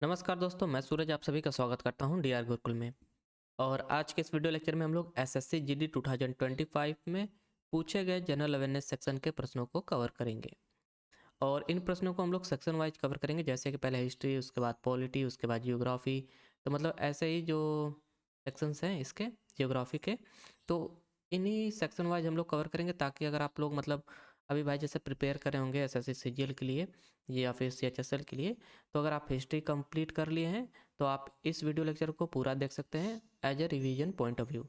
नमस्कार दोस्तों, मैं सूरज आप सभी का स्वागत करता हूं डीआर गुरुकुल में। और आज के इस वीडियो लेक्चर में हम लोग एसएससी जीडी 2025 में पूछे गए जनरल अवेयरनेस सेक्शन के प्रश्नों को कवर करेंगे। और इन प्रश्नों को हम लोग सेक्शन वाइज कवर करेंगे, जैसे कि पहले हिस्ट्री, उसके बाद पॉलिटी, उसके बाद जियोग्राफी। तो मतलब ऐसे ही जो सेक्शंस हैं इसके जियोग्राफी के, तो इन्हीं सेक्शन वाइज हम लोग कवर करेंगे, ताकि अगर आप लोग मतलब अभी भाई जैसे प्रिपेयर कर रहे होंगे एसएससी सीजीएल के लिए या फिर सीएचएसएल के लिए, तो अगर आप हिस्ट्री कंप्लीट कर लिए हैं तो आप इस वीडियो लेक्चर को पूरा देख सकते हैं as a revision point of view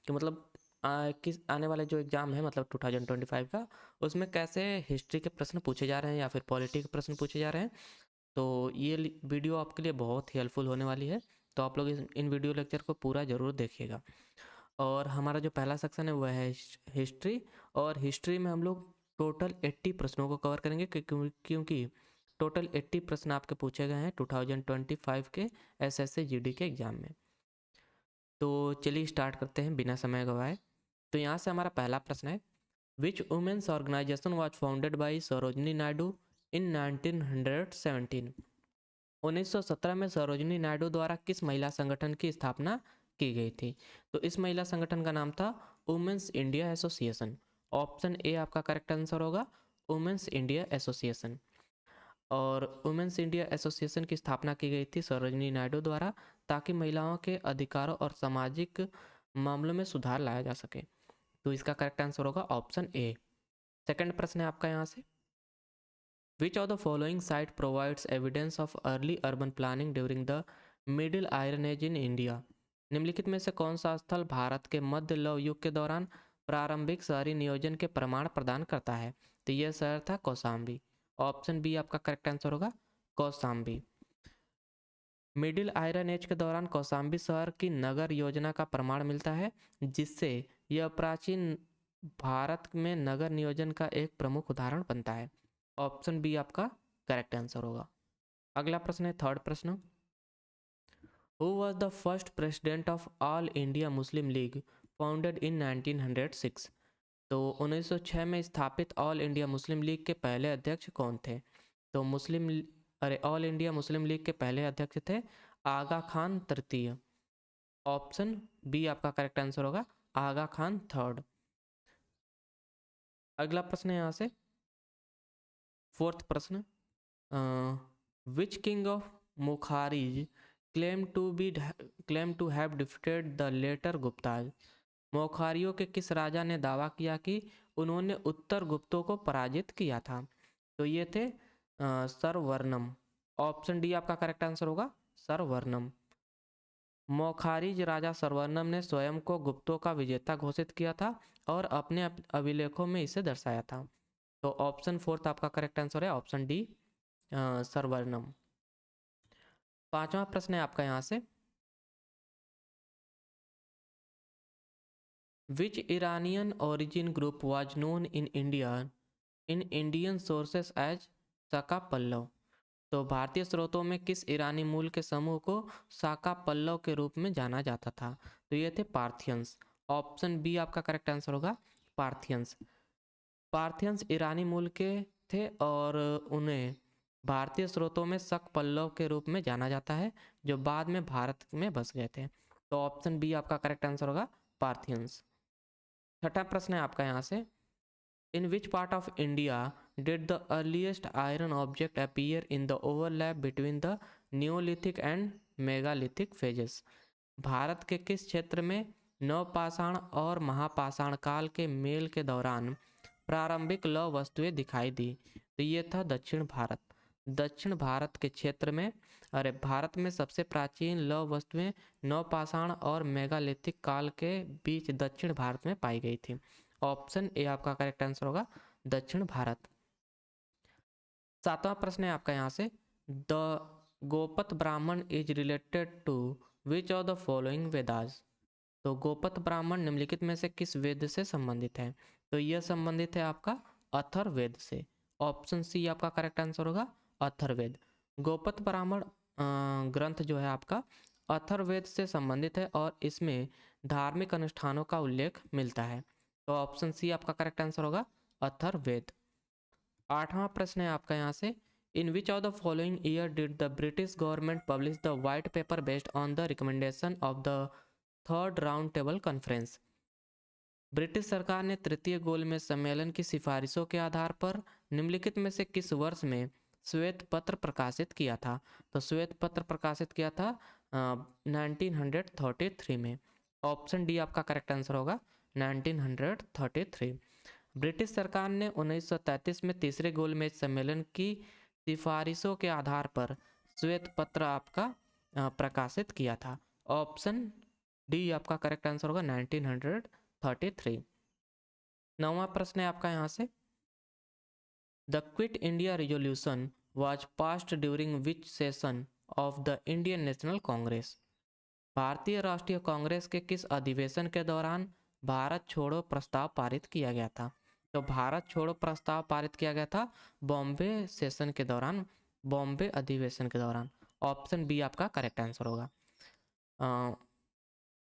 कि मतलब किस आने वाले जो एग्ज़ाम है मतलब 2025 का, उसमें कैसे हिस्ट्री के प्रश्न पूछे जा रहे हैं या फिर पॉलिटी के प्रश्न पूछे जा रहे हैं। तो ये वीडियो आपके लिए बहुत ही हेल्पफुल होने वाली है, तो आप लोग इन वीडियो लेक्चर को पूरा ज़रूर देखिएगा। और हमारा जो पहला सेक्शन है वह है हिस्ट्री। और हिस्ट्री में हम लोग टोटल 80 प्रश्नों को कवर करेंगे, क्योंकि टोटल 80 प्रश्न आपके पूछे गए हैं 2025 के एसएससी जीडी के एग्ज़ाम में। तो चलिए स्टार्ट करते हैं बिना समय गवाए। तो यहाँ से हमारा पहला प्रश्न है, which women's organisation was founded by Sarojini Naidu in 1917। 1917 में सरोजनी नायडू द्वारा किस महिला संगठन की स्थापना की गई थी? तो इस महिला संगठन का नाम था वुमेन्स इंडिया एसोसिएशन। ऑप्शन ए आपका करेक्ट आंसर होगा, वुमेन्स इंडिया एसोसिएशन। और वुमेन्स इंडिया एसोसिएशन की स्थापना की गई थी सरोजनी नायडू द्वारा, ताकि महिलाओं के अधिकारों और सामाजिक मामलों में सुधार लाया जा सके। तो इसका करेक्ट आंसर होगा ऑप्शन ए। सेकंड प्रश्न है आपका यहाँ से, which of the following site provides evidence of early urban planning during the middle iron age in India? निम्नलिखित में से कौन सा स्थल भारत के मध्य लौह युग के दौरान प्रारंभिक शहरी नियोजन के प्रमाण प्रदान करता है? तो यह शहर था कौशाम्बी। ऑप्शन बी आपका करेक्ट आंसर होगा, कौशाम्बी। मिडिल आयरन एज के दौरान कौशाम्बी शहर की नगर योजना का प्रमाण मिलता है, जिससे यह प्राचीन भारत में नगर नियोजन का एक प्रमुख उदाहरण बनता है। ऑप्शन बी आपका करेक्ट आंसर होगा। अगला प्रश्न है थर्ड प्रश्न, who was the first president of all India Muslim league founded in 1906? तो 1906 में स्थापित ऑल इंडिया मुस्लिम लीग के पहले अध्यक्ष कौन थे? तो ऑल इंडिया मुस्लिम लीग के पहले अध्यक्ष थे आगा खान तृतीय। ऑप्शन बी आपका करेक्ट आंसर होगा, आगा खान थर्ड। अगला प्रश्न है यहाँ से फोर्थ प्रश्न, which king of Maukharis claim to have defeated the later Guptas? मोखारियों के किस राजा ने दावा किया कि उन्होंने उत्तर गुप्तों को पराजित किया था? तो ये थे सरवर्णम। ऑप्शन डी आपका करेक्ट आंसर होगा, सरवर्णम। मोखारिज राजा सरवर्णम ने स्वयं को गुप्तों का विजेता घोषित किया था और अपने अभिलेखों में इसे दर्शाया था। तो ऑप्शन फोर्थ आपका करेक्ट आंसर है, ऑप्शन डी सरवर्णम। पांचवा प्रश्न है आपका यहाँ से, which Iranian origin group was known in Indian sources as Saka Pahlava? तो भारतीय स्रोतों में किस ईरानी मूल के समूह को साका पल्लव के रूप में जाना जाता था? तो ये थे पार्थियंस। ऑप्शन बी आपका करेक्ट आंसर होगा, पार्थियंस। पार्थियंस ईरानी मूल के थे और उन्हें भारतीय स्रोतों में शक पल्लव के रूप में जाना जाता है, जो बाद में भारत में बस गए थे। तो ऑप्शन बी आपका करेक्ट आंसर होगा, पार्थियंस। छठा प्रश्न है आपका यहाँ से, in which part of India did the earliest iron object appear in the overlap between the neolithic and megalithic phases? भारत के किस क्षेत्र में नवपाषाण और महापाषाण काल के मेल के दौरान प्रारंभिक लौह वस्तुएं दिखाई दी? तो ये था दक्षिण भारत। दक्षिण भारत के क्षेत्र में, भारत में सबसे प्राचीन लौह वस्तुएं नवपाषाण और मेगालिथिक काल के बीच दक्षिण भारत में पाई गई थी। ऑप्शन ए आपका करेक्ट आंसर होगा, दक्षिण भारत। सातवां प्रश्न है आपका यहाँ से, the Gopatha Brahmana is related to which of the following Vedas? तो गोपत ब्राह्मण निम्नलिखित में से किस वेद से संबंधित है? तो यह संबंधित है आपका अथर्ववेद से। ऑप्शन सी आपका करेक्ट आंसर होगा, अथर्ववेद। गोपत ब्राह्मण ग्रंथ जो है आपका अथर्ववेद से संबंधित है और इसमें धार्मिक अनुष्ठानों का उल्लेख मिलता है। तो ऑप्शन सी आपका करेक्ट आंसर होगा, अथर्ववेद। आठवां प्रश्न है आपका यहाँ से, in which of the following year did the British government publish the white paper based on the recommendation of the third round table conference? British सरकार ने तृतीय गोलमेज सम्मेलन की सिफारिशों के आधार पर निम्नलिखित में से किस वर्ष में श्वेत पत्र प्रकाशित किया था? तो श्वेत पत्र प्रकाशित किया था 1933 में। ऑप्शन डी आपका करेक्ट आंसर होगा 1933। ब्रिटिश सरकार ने 1933 में तीसरे गोलमेज सम्मेलन की सिफारिशों के आधार पर श्वेत पत्र आपका प्रकाशित किया था। ऑप्शन डी आपका करेक्ट आंसर होगा 1933। नौवां प्रश्न है आपका यहाँ से, the quit India resolution was passed during which session of the Indian national Congress? भारतीय राष्ट्रीय कांग्रेस के किस अधिवेशन के दौरान भारत छोड़ो प्रस्ताव पारित किया गया था? तो भारत छोड़ो प्रस्ताव पारित किया गया था बॉम्बे सेशन के दौरान, बॉम्बे अधिवेशन के दौरान। ऑप्शन बी आपका करेक्ट आंसर होगा।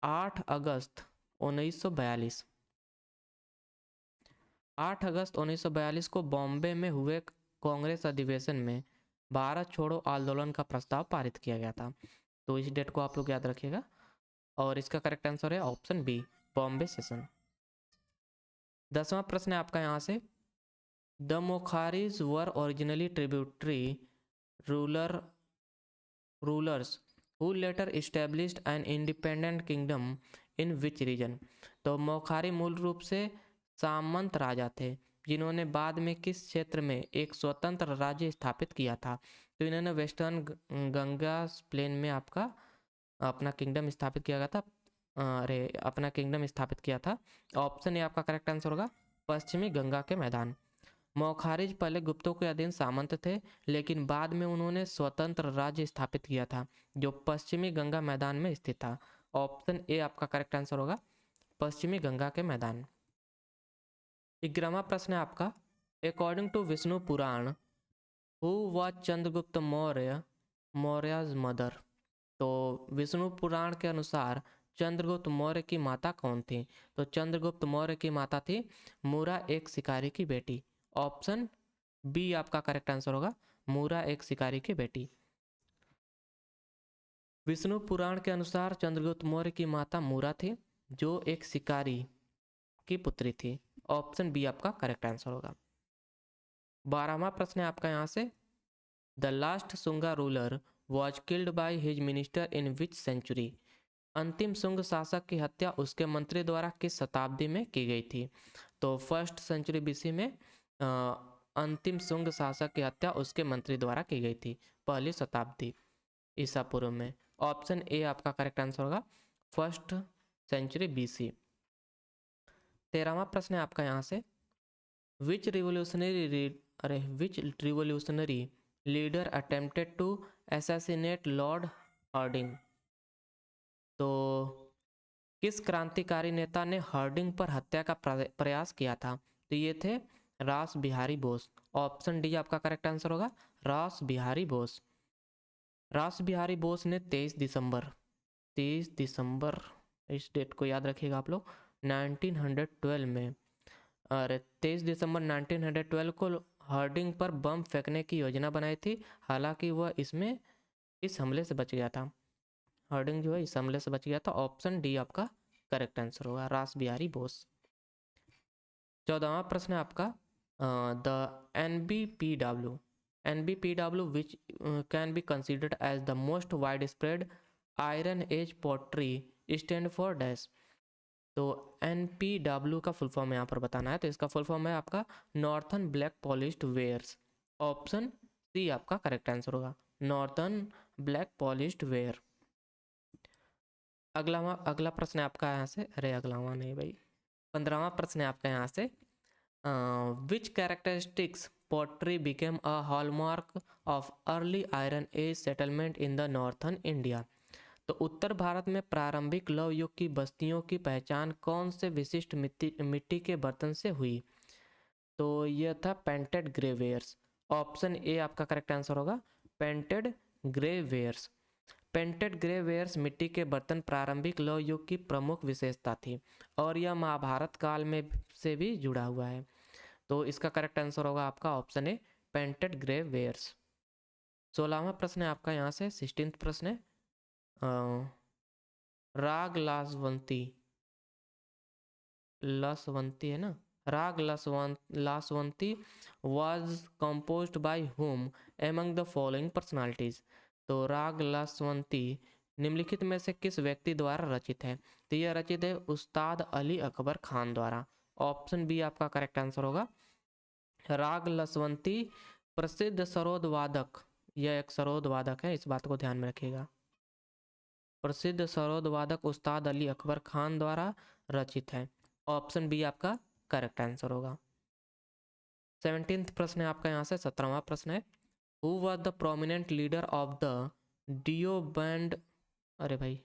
8 अगस्त 1942, 8 अगस्त 1942 को बॉम्बे में हुए कांग्रेस अधिवेशन में भारत छोड़ो आंदोलन का प्रस्ताव पारित किया गया था। तो इस डेट को आप लोग याद रखिएगा और इसका करेक्ट आंसर है ऑप्शन बी, बॉम्बे सेशन। 10वां प्रश्न है आपका यहाँ से, the Maukharis were originally tributary rulers who later established an independent kingdom in which region? तो मोखारी मूल रूप से सामंत राजा थे जिन्होंने बाद में किस क्षेत्र में एक स्वतंत्र राज्य स्थापित किया था? तो इन्होंने वेस्टर्न गंगा प्लेन में आपका अपना किंगडम स्थापित किया गया था, अपना किंगडम स्थापित किया था। ऑप्शन ए आपका करेक्ट आंसर होगा पश्चिमी गंगा के मैदान। मोखारिज पहले गुप्तों के अधीन सामंत थे लेकिन बाद में उन्होंने स्वतंत्र राज्य स्थापित किया था जो पश्चिमी गंगा मैदान में स्थित था। ऑप्शन ए आपका करेक्ट आंसर होगा पश्चिमी गंगा के मैदान। 11वां प्रश्न है आपका, according to Vishnu Purana who was Chandragupta Maurya's mother? तो विष्णु पुराण के अनुसार चंद्रगुप्त मौर्य की माता कौन थी? तो चंद्रगुप्त मौर्य की माता थी मूरा, एक शिकारी की बेटी। ऑप्शन बी आपका करेक्ट आंसर होगा मूरा, एक शिकारी की बेटी। विष्णु पुराण के अनुसार चंद्रगुप्त मौर्य की माता मूरा थी जो एक शिकारी की पुत्री थी। ऑप्शन बी आपका करेक्ट आंसर होगा। 12वां प्रश्न है आपका यहाँ से, the last Shunga ruler was killed by his minister in which century? अंतिम शुंग शासक की हत्या उसके मंत्री द्वारा किस शताब्दी में की गई थी? तो फर्स्ट सेंचुरी बीसी में अंतिम शुंग शासक की हत्या उसके मंत्री द्वारा की गई थी, पहली शताब्दी ईसा पूर्व में। ऑप्शन ए आपका करेक्ट आंसर होगा फर्स्ट सेंचुरी बीसी। 13वां प्रश्न है आपका यहाँ से, which revolutionary leader attempted to assassinate Lord Hardinge? तो किस क्रांतिकारी नेता ने हार्डिंग पर हत्या का प्रयास किया था? तो ये थे रास बिहारी बोस। ऑप्शन डी आपका करेक्ट आंसर होगा रास बिहारी बोस। रास बिहारी बोस ने 23 दिसंबर, इस डेट को याद रखिएगा आप लोग, 1912 में, और 23 दिसंबर 1912 को हार्डिंग पर बम फेंकने की योजना बनाई थी। हालांकि वह इस हमले से बच गया था, हार्डिंग जो है इस हमले से बच गया था। ऑप्शन डी आपका करेक्ट आंसर होगा रास बिहारी बोस। 14वां प्रश्न है आपका, the NBPW which can be considered as the most widespread iron age pottery stand for dash? तो NPW का फुल फॉर्म यहाँ पर बताना है, तो इसका फुल फॉर्म है आपका northern black polished wares. Option c आपका करेक्ट आंसर होगा नॉर्थन ब्लैक पॉलिश्ड वेयर। अगला प्रश्न है आपका यहाँ से, अरे अगलावा नहीं भाई, 15वां प्रश्न है आपका यहाँ से, विच characteristics pottery became a hallmark of early iron age settlement in the northern India? तो उत्तर भारत में प्रारंभिक लौह युग की बस्तियों की पहचान कौन से विशिष्ट मिट्टी के बर्तन से हुई? तो यह था पेंटेड ग्रेवेयर्स। ऑप्शन ए आपका करेक्ट आंसर होगा पेंटेड ग्रेवेयर्स। पेंटेड ग्रेवेयर्स मिट्टी के बर्तन प्रारंभिक लौह युग की प्रमुख विशेषता थी और यह महाभारत काल में से भी जुड़ा हुआ है। तो इसका करेक्ट आंसर होगा आपका ऑप्शन ए पेंटेड ग्रेवेयर्स। 16वां प्रश्न है आपका यहाँ से 16th प्रश्न है राग लासवंती है ना, राग लासवंती was composed by whom among the following personalities। तो राग लासवंती निम्नलिखित में से किस व्यक्ति द्वारा रचित है? तो यह रचित है उस्ताद अली अकबर खान द्वारा। ऑप्शन बी आपका करेक्ट आंसर होगा। राग लासवंती प्रसिद्ध सरोद वादक, यह एक सरोद वादक है, इस बात को ध्यान में रखिएगा। प्रसिद्ध सरोद वादक उस्ताद अली अकबर खान द्वारा रचित है। ऑप्शन बी आपका करेक्ट आंसर होगा। 17th प्रश्न है आपका यहाँ से 17वां प्रश्न है who was the prominent leader of the Deoband, अरे भाई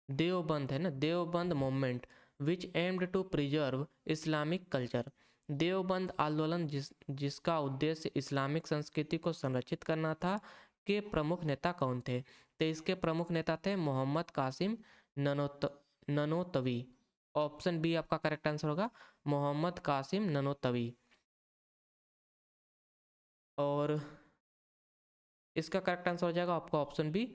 देवबंद है ना, Deoband movement which aimed to preserve Islamic culture. Deoband आंदोलन जिसका उद्देश्य इस्लामिक संस्कृति को संरक्षित करना था, के प्रमुख नेता कौन थे? तो इसके प्रमुख नेता थे मोहम्मद कासिम ननोतवी। ऑप्शन बी आपका करेक्ट आंसर होगा, मोहम्मद कासिम ननोतवी। और इसका करेक्ट आंसर हो जाएगा आपका ऑप्शन बी।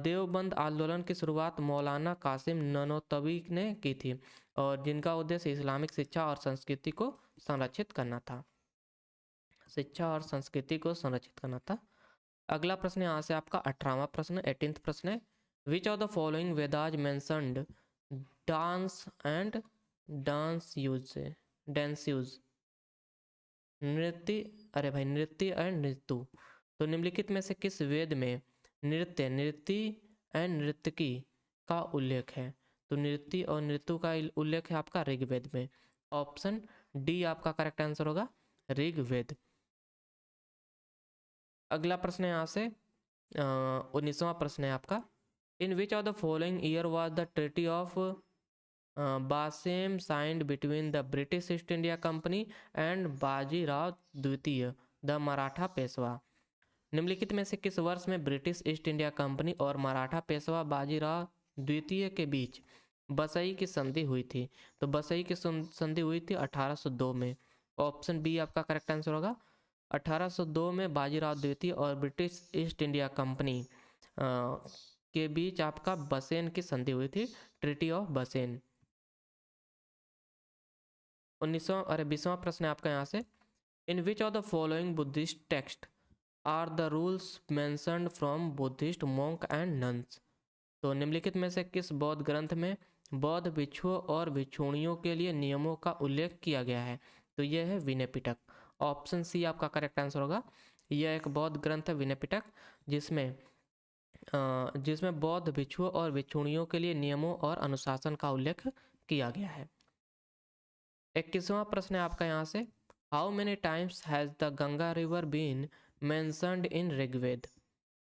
देवबंद आंदोलन की शुरुआत मौलाना कासिम ननोतवी ने की थी और जिनका उद्देश्य इस्लामिक शिक्षा और संस्कृति को संरक्षित करना था, शिक्षा और संस्कृति को संरक्षित करना था। अगला प्रश्न यहाँ से आपका 18वां प्रश्न 18th प्रश्न है which of the following Vedas mentioned dance and dance use नृत्य, अरे भाई नृत्य एंड नृत्यु। तो निम्नलिखित में से किस वेद में नृत्य एंड नृत्यकी का उल्लेख है? तो नृत्य और नृत्यु का उल्लेख है आपका ऋग्वेद में। ऑप्शन डी आपका करेक्ट आंसर होगा, ऋग्वेद। अगला प्रश्न है यहाँ से 19वां प्रश्न है आपका in which of the following year was the treaty of Bassein signed between the British East India Company and Bajirao द्वितीय द मराठा पेशवा। निम्नलिखित में से किस वर्ष में ब्रिटिश ईस्ट इंडिया कंपनी और मराठा पेशवा बाजीराव द्वितीय के बीच बसई की संधि हुई थी? तो बसई की संधि हुई थी 1802 में। ऑप्शन बी आपका करेक्ट आंसर होगा। 1802 में बाजीराव द्वितीय और ब्रिटिश ईस्ट इंडिया कंपनी के बीच आपका बसेन की संधि हुई थी, ट्रीटी ऑफ बसेन। 20वां प्रश्न है आपका यहाँ से in which of the following Buddhist text are the rules mentioned from Buddhist monk and nuns. तो निम्नलिखित में से किस बौद्ध ग्रंथ में बौद्ध भिक्षुओं और भिक्षुणियों के लिए नियमों का उल्लेख किया गया है? तो यह है विनय पिटक। ऑप्शन सी आपका करेक्ट आंसर होगा। यह एक बौद्ध ग्रंथ है विनय पिटक जिसमें बौद्ध भिक्षुओं और भिक्षुणियों के लिए नियमों और अनुशासन का उल्लेख किया गया है। 21वां प्रश्न है आपका यहाँ से how many times has the Ganga river been mentioned in Rigveda.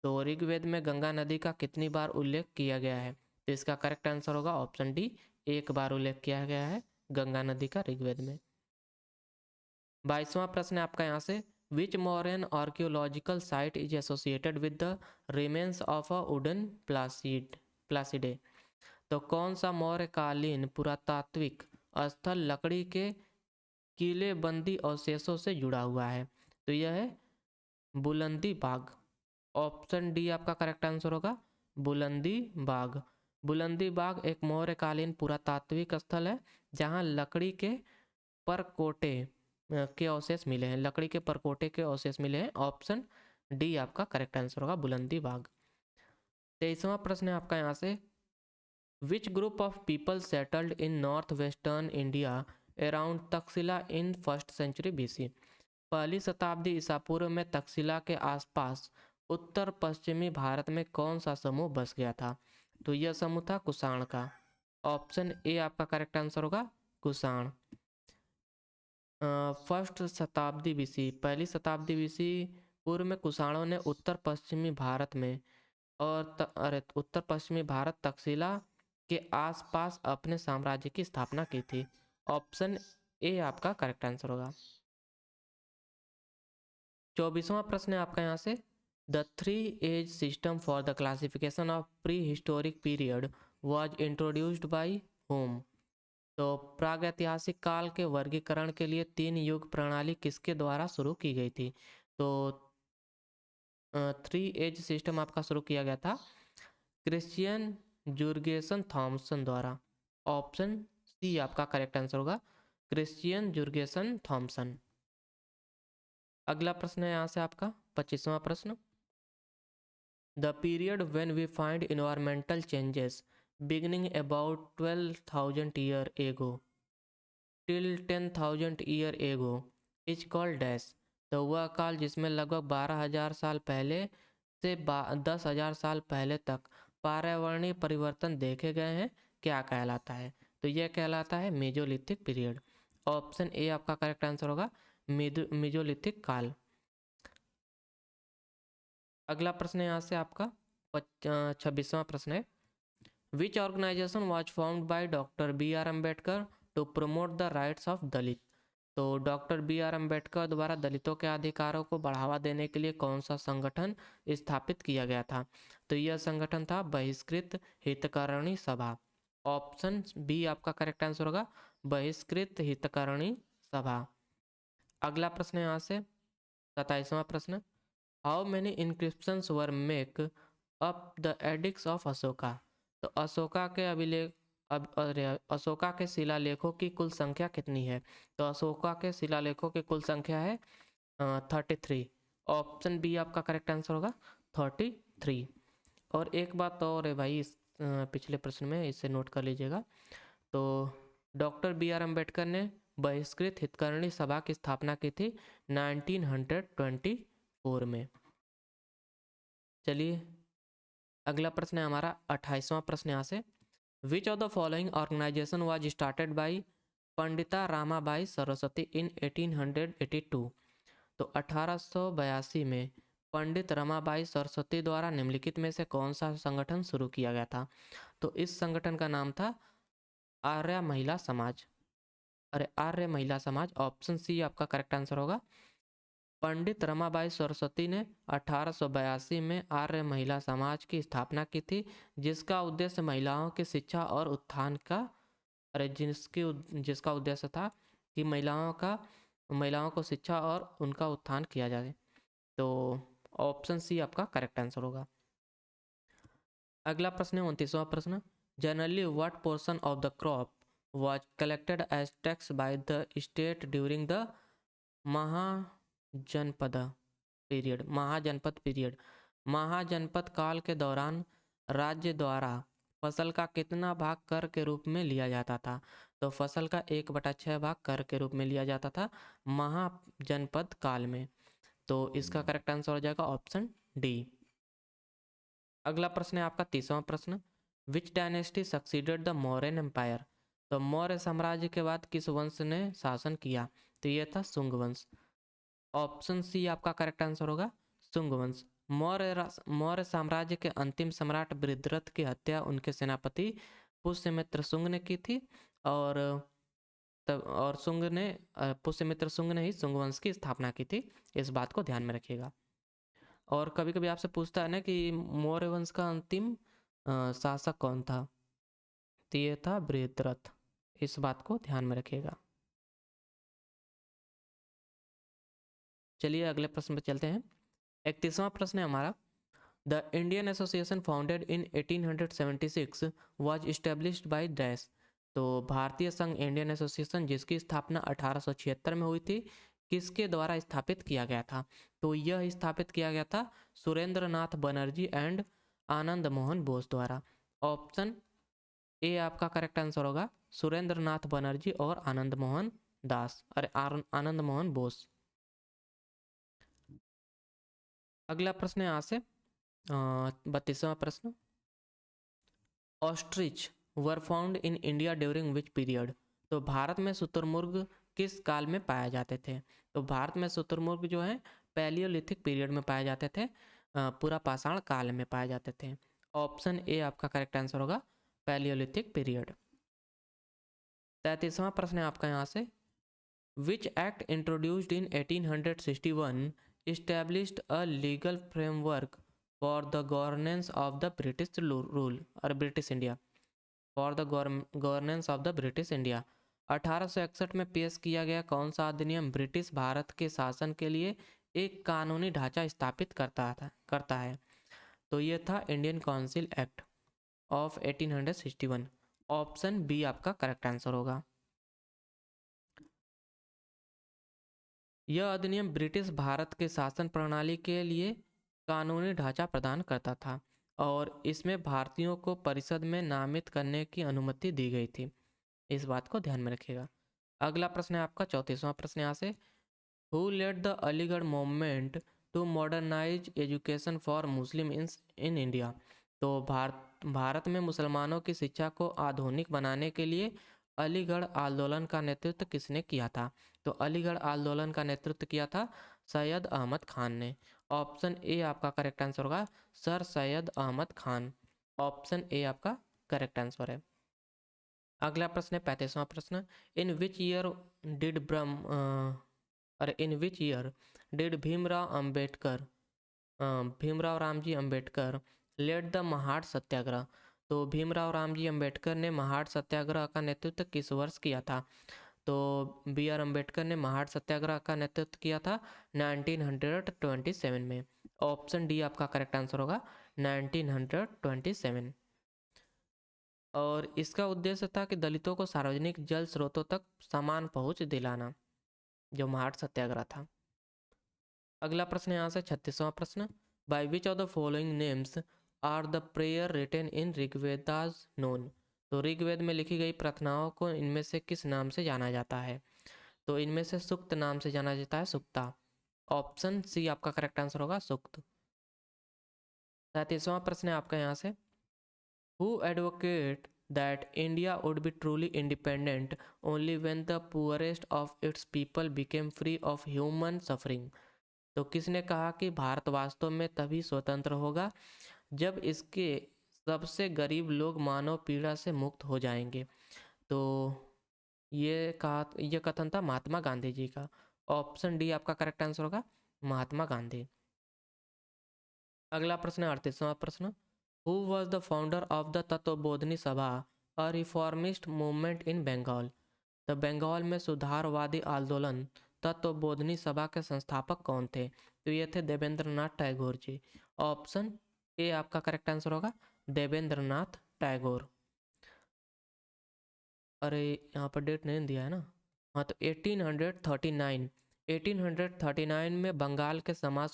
तो ऋग्वेद में गंगा नदी का कितनी बार उल्लेख किया गया है? तो इसका करेक्ट आंसर होगा ऑप्शन डी, एक बार उल्लेख किया गया है गंगा नदी का ऋग्वेद में। 22वां प्रश्न है आपका यहाँ से which Mauryan archaeological site is associated with the remains of a wooden palisade. तो कौन सा मौर्यकालीन पुरातात्विक स्थल लकड़ी के किलेबंदी अवशेषों से जुड़ा हुआ है? तो यह है बुलंदी बाग। ऑप्शन डी आपका करेक्ट आंसर होगा, बुलंदी बाग। बुलंदी बाग एक मौर्यकालीन पुरातात्विक स्थल है जहां लकड़ी के परकोटे के अवशेष मिले हैं, लकड़ी के परकोटे के अवशेष मिले हैं। ऑप्शन डी आपका करेक्ट आंसर होगा, बुलंदी बाग। 23वां प्रश्न है आपका यहाँ से which group of people settled in north western India around Taxila in first century BC. पहली शताब्दी ईसा पूर्व में तक्षशिला के आसपास उत्तर पश्चिमी भारत में कौन सा समूह बस गया था? तो यह समूह था कुषाण का। ऑप्शन ए आपका करेक्ट आंसर होगा, कुषाण। फर्स्ट शताब्दी बीसी, पहली शताब्दी बीसी पूर्व में कुषाणों ने उत्तर पश्चिमी भारत में उत्तर पश्चिमी भारत तक्षशिला के आसपास अपने साम्राज्य की स्थापना की थी। ऑप्शन ए आपका करेक्ट आंसर होगा। 24वां प्रश्न है आपका यहाँ से the 3 age system for the classification of pre historic period was introduced by whom. तो प्रागैतिहासिक काल के वर्गीकरण के लिए 3 युग प्रणाली किसके द्वारा शुरू की गई थी? तो 3 एज सिस्टम आपका शुरू किया गया था क्रिश्चियन जुर्गेसन थॉमसन द्वारा। ऑप्शन सी आपका करेक्ट आंसर होगा, क्रिश्चियन जुर्गेसन थॉमसन। अगला प्रश्न है यहाँ से आपका 25वां प्रश्न। The period when we find environmental changes beginning about 12,000 year ago till 10,000 year ago is called dash. तो वह काल जिसमें लगभग 12,000 साल पहले से 10,000 साल पहले तक पर्यावरणीय परिवर्तन देखे गए हैं, क्या कहलाता है? तो यह कहलाता है मेजोलिथिक पीरियड। ऑप्शन ए आपका करेक्ट आंसर होगा, मेजोलिथिक काल। अगला प्रश्न यहाँ से आपका 26वां प्रश्न है। Which organisation was formed by doctor B R Ambedkar to promote the rights of Dalit. तो डॉक्टर बी आर अम्बेडकर द्वारा दलितों के अधिकारों को बढ़ावा देने के लिए कौन सा संगठन स्थापित किया गया था? तो यह संगठन था बहिष्कृत हितकारिणी सभा। ऑप्शन बी आपका करेक्ट आंसर होगा, बहिष्कृत हितकारिणी सभा। अगला प्रश्न यहाँ से 27वां प्रश्न। How many inscriptions were make up the edicts of Ashoka. तो अशोका के अशोका के शिलालेखों की कुल संख्या कितनी है? तो अशोका के शिलालेखों की कुल संख्या है 33। ऑप्शन बी आपका करेक्ट आंसर होगा 33। और एक बात और है भाई, इस पिछले प्रश्न में इसे नोट कर लीजिएगा। तो डॉक्टर बी आर अम्बेडकर ने बहिष्कृत हितकारिणी सभा की स्थापना की थी 1924 में। चलिए अगला प्रश्न है हमारा 28वां प्रश्न यहाँ से। Which of the following organization was started by Pandita Ramabai Saraswati इन 1882। तो 1882 में पंडित रमाबाई सरस्वती द्वारा निम्नलिखित में से कौन सा संगठन शुरू किया गया था? तो इस संगठन का नाम था आर्य महिला समाज। अरे आर्य महिला समाज। ऑप्शन सी आपका करेक्ट आंसर होगा। पंडित रमाबाई सरस्वती ने 1882 में आर्य महिला समाज की स्थापना की थी, जिसका उद्देश्य महिलाओं की शिक्षा और उत्थान का जिसका उद्देश्य था कि महिलाओं को शिक्षा और उनका उत्थान किया जाए। तो ऑप्शन सी आपका करेक्ट आंसर होगा। अगला प्रश्न है 29वां प्रश्न। Generally what portion of the crop was collected as tax by the state during the Mahajanapada period. Mahajanapada काल के दौरान राज्य द्वारा फसल का कितना भाग कर के रूप में लिया जाता था? तो फसल का 1/6 भाग कर के रूप में लिया जाता था महाजनपद काल में। तो इसका करेक्ट आंसर हो जाएगा ऑप्शन डी। अगला प्रश्न है आपका 30वां प्रश्न। Which dynasty succeeded the Mauryan empire. तो मौर्य साम्राज्य के बाद किस वंश ने शासन किया? तो यह था शुंग वंश। ऑप्शन सी आपका करेक्ट आंसर होगा, शुंग वंश। मौर्य साम्राज्य के अंतिम सम्राट बृहद्रथ की हत्या उनके सेनापति पुष्यमित्र शुंग ने की थी, और पुष्यमित्र शुंग ने ही शुंग वंश की स्थापना की थी। इस बात को ध्यान में रखिएगा। और कभी कभी आपसे पूछता है ना कि मौर्य वंश का अंतिम शासक कौन था? तो ये था बृहद्रथ। इस बात को ध्यान में रखिएगा। चलिए अगले प्रश्न पर चलते हैं। 31वां प्रश्न है हमारा। The Indian association founded in 1876 was established by dash. तो भारतीय संघ इंडियन एसोसिएशन जिसकी स्थापना 1876 में हुई थी, किसके द्वारा स्थापित किया गया था? तो यह स्थापित किया गया था सुरेंद्र नाथ बनर्जी एंड आनंद मोहन बोस द्वारा। ऑप्शन ए आपका करेक्ट आंसर होगा, सुरेंद्र नाथ बनर्जी और आनंद मोहन आनंद मोहन बोस। अगला प्रश्न है यहाँ से 32वां प्रश्न। Ostrich were found in India during which period. तो भारत में शुतुरमुर्ग किस काल में पाए जाते थे? तो भारत में शुतुरमुर्ग जो है पैलियोलिथिक पीरियड में पाए जाते थे, पूरा पाषाण काल में पाए जाते थे। ऑप्शन ए आपका करेक्ट आंसर होगा, पैलियोलिथिक पीरियड। 33वां प्रश्न है आपका यहाँ से। Which act introduced in 1861 established a legal framework for the governance of the British rule or British India for the governance of the British India। 1861 में पेश किया गया कौन सा अधिनियम ब्रिटिश भारत के शासन के लिए एक कानूनी ढांचा स्थापित करता है। तो ये था Indian council act of 1861। Option B आपका करेक्ट आंसर होगा। यह अधिनियम ब्रिटिश भारत के शासन प्रणाली के लिए कानूनी ढांचा प्रदान करता था और इसमें भारतीयों को परिषद में नामित करने की अनुमति दी गई थी। इस बात को ध्यान में रखिएगा। अगला प्रश्न है आपका 34वां प्रश्न यहाँ से, who led the Aligarh movement to modernize education for Muslim in India. तो भारत में मुसलमानों की शिक्षा को आधुनिक बनाने के लिए अलीगढ़ आंदोलन का नेतृत्व किसने किया था। तो अलीगढ़ आंदोलन का नेतृत्व किया था सैयद अहमद खान ने। ऑप्शन ए आपका करेक्ट आंसर होगा, सर सैयद अहमद खान। ऑप्शन ए आपका करेक्ट आंसर है। अगला प्रश्न है 35वां प्रश्न, in which year did Bhimrao Ramji Ambedkar led the Mahad Satyagraha. तो भीमराव रामजी अंबेडकर ने महाड़ सत्याग्रह का नेतृत्व किस वर्ष किया था। तो बी आर अम्बेडकर ने महाड़ सत्याग्रह का नेतृत्व किया था 1927 में। ऑप्शन डी आपका करेक्ट आंसर होगा 1927। और इसका उद्देश्य था कि दलितों को सार्वजनिक जल स्रोतों तक समान पहुंच दिलाना, जो महाड़ सत्याग्रह था। अगला प्रश्न यहाँ से 36वां प्रश्न, by which of the following names are the prayer written in Rigvedas known. तो ऋग्वेद में लिखी गई प्रार्थनाओं को इनमें से किस नाम से जाना जाता है। तो इनमें से सुक्त नाम से जाना जाता है, सुक्ता। ऑप्शन सी आपका करेक्ट आंसर होगा, सुक्त। 37वां प्रश्न है आपका यहाँ से, who advocate that India would be truly independent only when the poorest of its people became free of human suffering। तो किसने कहा कि भारत वास्तव में तभी स्वतंत्र होगा जब इसके सबसे गरीब लोग मानव पीड़ा से मुक्त हो जाएंगे। तो ये कथन था महात्मा गांधी जी का। ऑप्शन डी आपका करेक्ट आंसर होगा, महात्मा गांधी। अगला प्रश्न 38वां प्रश्न, who was the founder of the Tattvabodhini सभा अ रिफॉर्मिस्ट मूवमेंट इन बंगाल। तो बंगाल में सुधारवादी आंदोलन तत्वबोधिनी सभा के संस्थापक कौन थे। तो ये थे देवेंद्र नाथ टैगोर जी। ऑप्शन ए आपका करेक्ट आंसर होगा, देवेंद्र नाथ टैगोर। अरे यहाँ पर डेट नहीं दिया है ना। हाँ, तो 1839 में बंगाल के समाज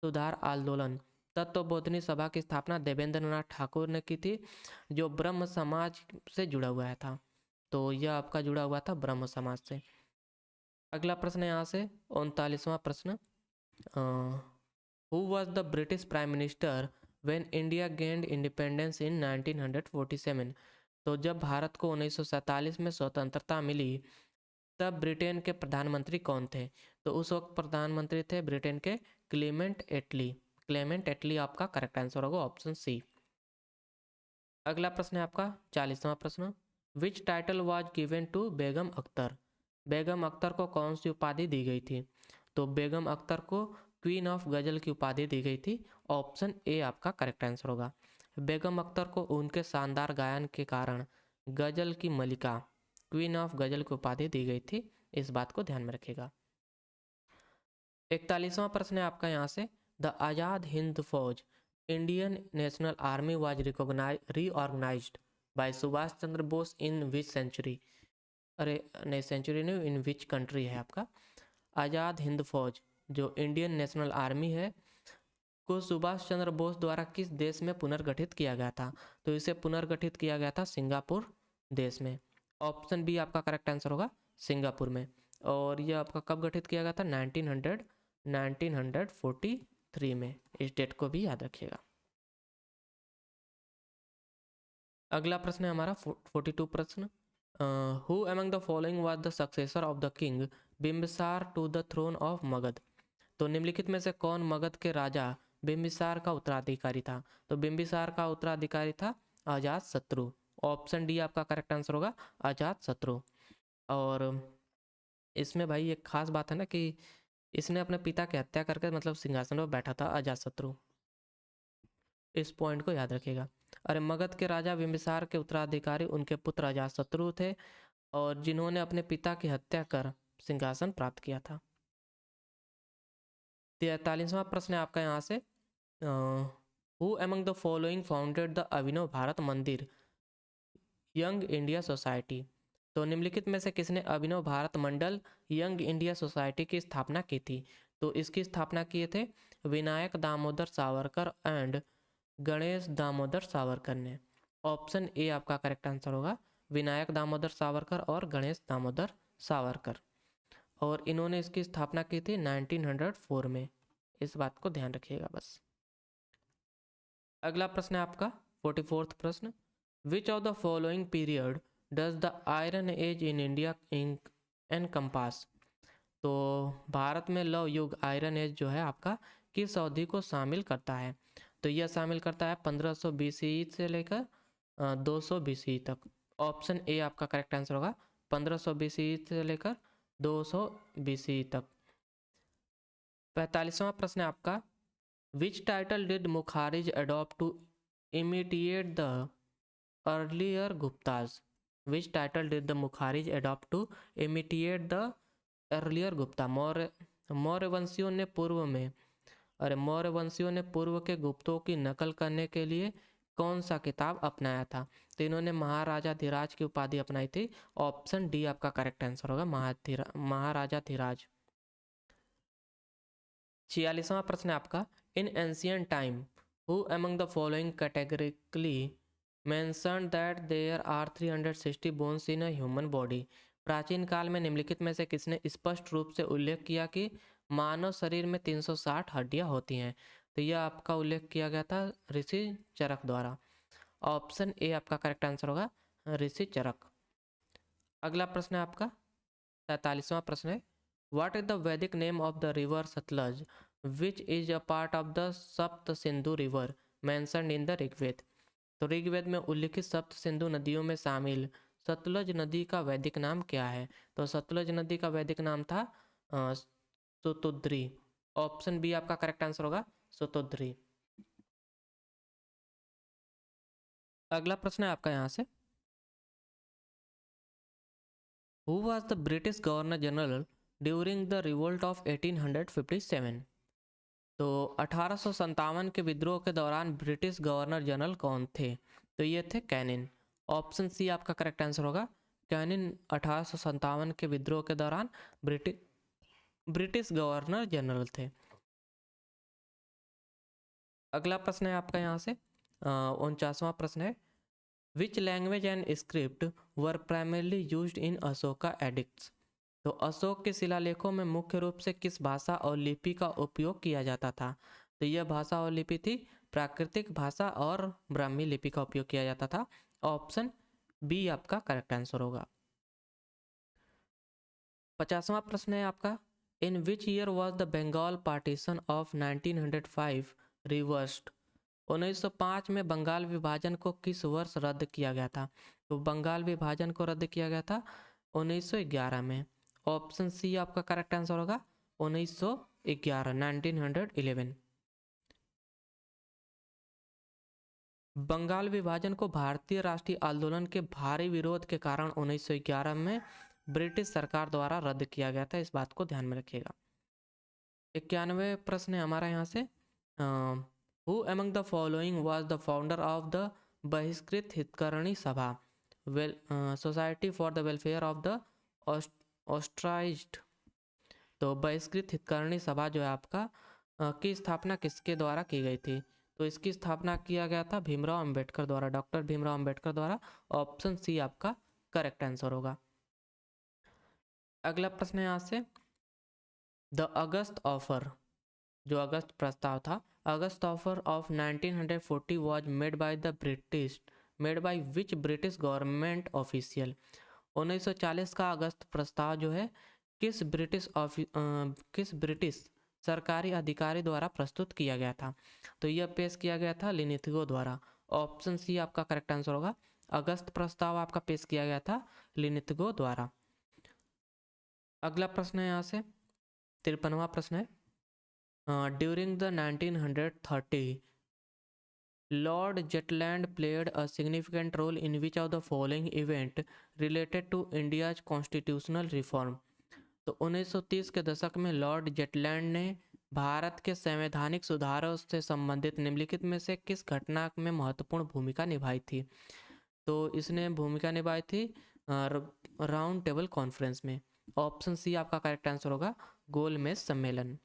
सुधार आंदोलन तत्वबोधिनी सभा की स्थापना देवेंद्र नाथ ठाकुर ने की थी, जो ब्रह्म समाज से जुड़ा हुआ था। तो यह आपका जुड़ा हुआ था ब्रह्म समाज से। अगला प्रश्न यहाँ से 39वां प्रश्न, who was the British prime minister when India gained independence in 1947। तो जब भारत को 1947 में स्वतंत्रता मिली तब ब्रिटेन के प्रधानमंत्री कौन थे। तो उस वक्त प्रधानमंत्री थे ब्रिटेन के क्लेमेंट एटली। क्लेमेंट एटली आपका करेक्ट आंसर होगा, ऑप्शन सी। अगला प्रश्न है आपका 40वां प्रश्न, विच टाइटल वाज गिवन टू बेगम अख्तर। बेगम अख्तर को कौन सी उपाधि दी गई थी। तो बेगम अख्तर को क्वीन ऑफ गजल की उपाधि दी गई थी। ऑप्शन ए आपका करेक्ट आंसर होगा। बेगम अख्तर को उनके शानदार गायन के कारण गजल की मलिका, क्वीन ऑफ गजल की उपाधि दी गई थी। इस बात को ध्यान में रखिएगा। 41वां प्रश्न है आपका यहाँ से, the Azad Hind Fauj Indian national army was reorganized by Subhash Chandra Bose in which century. अरे नहीं, सेंचुरी नहीं, इन विच कंट्री है आपका। आज़ाद हिंद फौज जो इंडियन नेशनल आर्मी है को सुभाष चंद्र बोस द्वारा किस देश में पुनर्गठित किया गया था। तो इसे पुनर्गठित किया गया था सिंगापुर देश में। ऑप्शन बी आपका करेक्ट आंसर होगा, सिंगापुर में। और यह आपका कब गठित किया गया था, 1943 में। इस डेट को भी याद रखिएगा। अगला प्रश्न है हमारा 42 प्रश्न, who among the following was the successor of the king Bimbisara to the throne of Magadh. तो निम्नलिखित में से कौन मगध के राजा बिम्बिसार का उत्तराधिकारी था। तो बिम्बिसार का उत्तराधिकारी था अजात शत्रु। ऑप्शन डी आपका करेक्ट आंसर होगा, अजात शत्रु। और इसमें भाई एक खास बात है ना कि इसने अपने पिता की हत्या करके मतलब सिंहासन पर बैठा था अजात शत्रु। इस पॉइंट को याद रखिएगा। अरे मगध के राजा बिम्बिसार के उत्तराधिकारी उनके पुत्र अजात शत्रु थे और जिन्होंने अपने पिता की हत्या कर सिंहासन प्राप्त किया था। 43वां प्रश्न है आपका यहाँ से, who among the following founded the Abhinav Bharat Mandir young India society. तो निम्नलिखित में से किसने Abhinav Bharat Mandal young India society की स्थापना की थी। तो इसकी स्थापना किए थे विनायक दामोदर सावरकर एंड गणेश दामोदर सावरकर ने। ऑप्शन ए आपका करेक्ट आंसर होगा, विनायक दामोदर सावरकर और गणेश दामोदर सावरकर। और इन्होंने इसकी स्थापना की थी 1904 में। इस बात को ध्यान रखिएगा बस। अगला प्रश्न है आपका 44वां प्रश्न, which of the following period does the iron age in India encompass. तो भारत में लौह युग आयरन एज जो है आपका किस अवधि को शामिल करता है। तो यह शामिल करता है 1500 BCE से लेकर 200 BCE तक। ऑप्शन ए आपका करेक्ट आंसर होगा, 1500 BCE से लेकर 200 BCE तक। 45वां प्रश्न है आपका, which title did Maukharis adopt to imitate the earlier Guptas. Which title did the Maukharis adopt to imitate the earlier Gupta. मौर्यवंशियों ने पूर्व के गुप्तों की नकल करने के लिए कौन सा किताब अपनाया था। तो इन्होंने महाराजा धीराज की उपाधि अपनाई थी। ऑप्शन डी आपका करेक्ट आंसर होगा, महाराजा धीराज। 46वां प्रश्न है आपका, in ancient time who among the following categorically mentioned that there are 360 bones in a human body. प्राचीन काल में निम्नलिखित में से किसने स्पष्ट रूप से उल्लेख किया कि मानव शरीर में 360 हड्डियां होती हैं। तो यह आपका उल्लेख किया गया था ऋषि चरक द्वारा। ऑप्शन ए आपका करेक्ट आंसर होगा, ऋषि चरक। अगला प्रश्न है आपका 43वां प्रश्न है, what is the Vedic name of the river Sutlej which is a part of the Sapta Sindhu river mentioned in the Rigveda. तो ऋग्वेद में उल्लिखित सप्त सिंधु नदियों में शामिल सतलज नदी का वैदिक नाम क्या है। तो सतलज नदी का वैदिक नाम था सुतुद्री। ऑप्शन बी आपका करेक्ट आंसर होगा, सुतुद्री। अगला प्रश्न है आपका यहाँ से, who was the British governor general during the revolt of 1857। तो 1857 के विद्रोह के दौरान ब्रिटिश गवर्नर जनरल कौन थे। तो ये थे कैनिन। ऑप्शन सी आपका करेक्ट आंसर होगा, कैनिन 1857 के विद्रोह के दौरान ब्रिटिश गवर्नर जनरल थे। अगला प्रश्न है आपका यहाँ से 49वां प्रश्न है, which language and script were primarily used in Ashoka addicts. तो अशोक के शिलालेखों में मुख्य रूप से किस भाषा और लिपि का उपयोग किया जाता था। तो यह भाषा और लिपि थी प्राकृतिक भाषा और ब्राह्मी लिपि का उपयोग किया जाता था। ऑप्शन बी आपका करेक्ट आंसर होगा। 50वां प्रश्न है आपका, in which year was the Bengal partition of 1905 reversed. 1905 में बंगाल विभाजन को किस वर्ष रद्द किया गया था। तो बंगाल विभाजन को रद्द किया गया था 1911 में। ऑप्शन सी आपका करेक्ट आंसर होगा, 1911 1911। बंगाल विभाजन को भारतीय राष्ट्रीय आंदोलन के भारी विरोध के कारण 1911 में ब्रिटिश सरकार द्वारा रद्द किया गया था। इस बात को ध्यान में रखिएगा। 91 प्रश्न है हमारा यहाँ से, who among the following was the founder of the Bahishkrit Hitakarini Sabha society for the welfare of the ostracized. तो बहिष्कृत हितकरणी सभा जो है आपका की स्थापना किसके द्वारा की गई थी। तो इसकी स्थापना किया गया था भीमराव अंबेडकर द्वारा, डॉक्टर भीमराव अंबेडकर द्वारा। ऑप्शन सी आपका करेक्ट आंसर होगा। अगला प्रश्न है यहाँ से, द अगस्त ऑफर, जो अगस्त प्रस्ताव था, August offer of 1940 was made by which British government official. 1940 का अगस्त प्रस्ताव जो है किस ब्रिटिश सरकारी अधिकारी द्वारा प्रस्तुत किया गया था। तो यह पेश किया गया था लिनिथगो द्वारा। ऑप्शन सी आपका करेक्ट आंसर होगा, अगस्त प्रस्ताव आपका पेश किया गया था लिनिथगो द्वारा। अगला प्रश्न है यहाँ से 53वां प्रश्न है, during the 1930 Lord Zetland played a significant role in which of the following event related to India's constitutional reform. तो 1930 के दशक में लॉर्ड जेटलैंड ने भारत के संवैधानिक सुधारों से संबंधित निम्नलिखित में से किस घटना में महत्वपूर्ण भूमिका निभाई थी? तो इसने भूमिका निभाई थी राउंड टेबल कॉन्फ्रेंस में। ऑप्शन सी आपका करेक्ट आंसर होगा, गोलमेज सम्मेलन।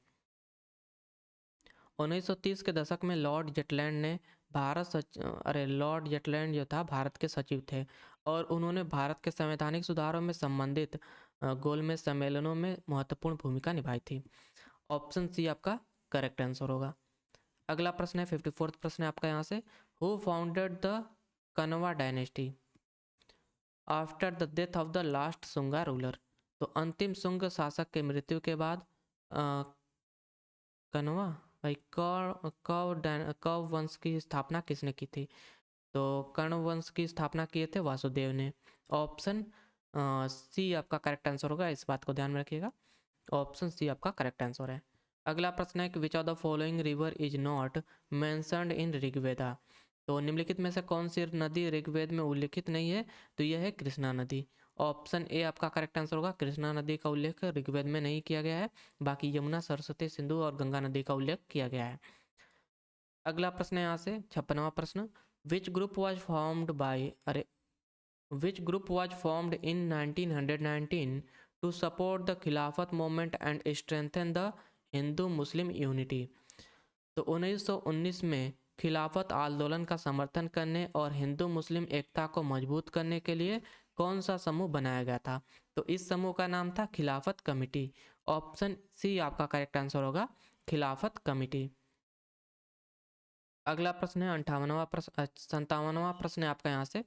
1930 के दशक में लॉर्ड जेटलैंड ने लॉर्ड जेटलैंड जो था भारत के सचिव थे और उन्होंने भारत के संवैधानिक सुधारों में संबंधित गोलमेज सम्मेलनों में महत्वपूर्ण भूमिका निभाई थी। ऑप्शन सी आपका करेक्ट आंसर होगा। अगला प्रश्न है 54वां प्रश्न है आपका यहाँ से, हु फाउंडेड द कनवा dynasty after the death of the last Sunga ruler? तो अंतिम सुंग शासक के मृत्यु के बाद कनवा भाई कौ वंश की स्थापना किसने की थी? तो कर्ण वंश की स्थापना किए थे वासुदेव ने। ऑप्शन सी आपका करेक्ट आंसर होगा, इस बात को ध्यान में रखिएगा। ऑप्शन सी आपका करेक्ट आंसर है। अगला प्रश्न है कि विच of the following river is not mentioned in Rigveda? तो निम्नलिखित में से कौन सी नदी ऋग्वेद में उल्लेखित नहीं है? तो यह है कृष्णा नदी। ऑप्शन ए आपका करेक्ट आंसर होगा, कृष्णा नदी का उल्लेख ऋग्वेद में नहीं किया गया है, बाकी यमुना, सरस्वती, सिंधु और गंगा नदी का उल्लेख किया गया है। अगला प्रश्न है यहाँ से 56वां प्रश्न, which group was formed in 1919 to support the Khilafat movement and strengthen the Hindu Muslim unity? तो 1919 में खिलाफत आंदोलन का समर्थन करने और हिंदू मुस्लिम एकता को मजबूत करने के लिए कौन सा समूह बनाया गया था? तो इस समूह का नाम था खिलाफत कमेटी। ऑप्शन सी आपका करेक्ट आंसर होगा, खिलाफत कमेटी। अगला प्रश्न है 57वां प्रश्न है आपका यहाँ से,